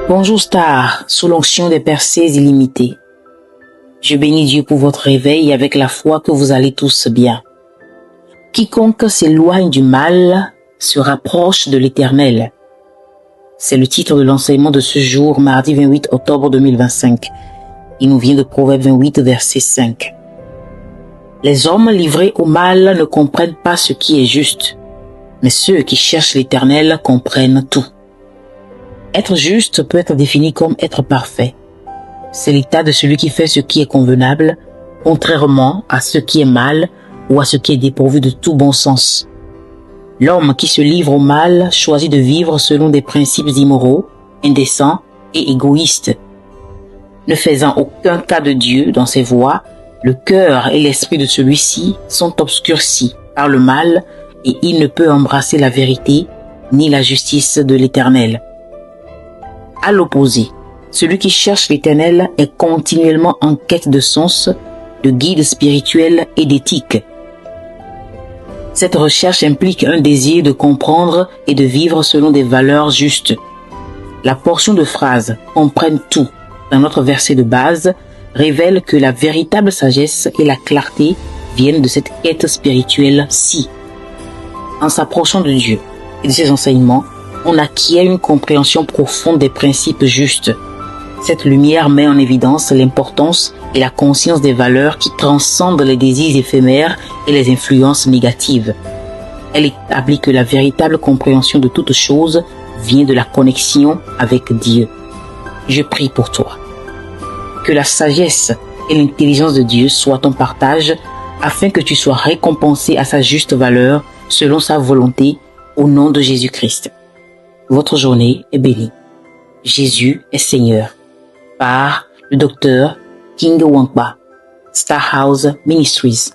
Bonjour Star, sous l'onction des percées illimitées. Je bénis Dieu pour votre réveil avec la foi que vous allez tous bien. Quiconque s'éloigne du mal se rapproche de l'Éternel. C'est le titre de l'enseignement de ce jour, mardi 28 octobre 2025. Il nous vient de Proverbe 28, verset 5. Les hommes livrés au mal ne comprennent pas ce qui est juste, mais ceux qui cherchent l'Éternel comprennent tout. Être juste peut être défini comme être parfait. C'est l'état de celui qui fait ce qui est convenable, contrairement à ce qui est mal ou à ce qui est dépourvu de tout bon sens. L'homme qui se livre au mal choisit de vivre selon des principes immoraux, indécents et égoïstes. Ne faisant aucun cas de Dieu dans ses voies, le cœur et l'esprit de celui-ci sont obscurcis par le mal et il ne peut embrasser la vérité ni la justice de l'Éternel. À l'opposé, celui qui cherche l'Éternel est continuellement en quête de sens, de guide spirituel et d'éthique. Cette recherche implique un désir de comprendre et de vivre selon des valeurs justes. La portion de phrase « comprennent tout » dans notre verset de base révèle que la véritable sagesse et la clarté viennent de cette quête spirituelle-ci. En s'approchant de Dieu et de ses enseignements, on acquiert une compréhension profonde des principes justes. Cette lumière met en évidence l'importance et la conscience des valeurs qui transcendent les désirs éphémères et les influences négatives. Elle établit que la véritable compréhension de toutes choses vient de la connexion avec Dieu. Je prie pour toi. Que la sagesse et l'intelligence de Dieu soient ton partage afin que tu sois récompensé à sa juste valeur selon sa volonté au nom de Jésus-Christ. Votre journée est bénie. Jésus est Seigneur. Par le docteur King Wangba, Star House Ministries.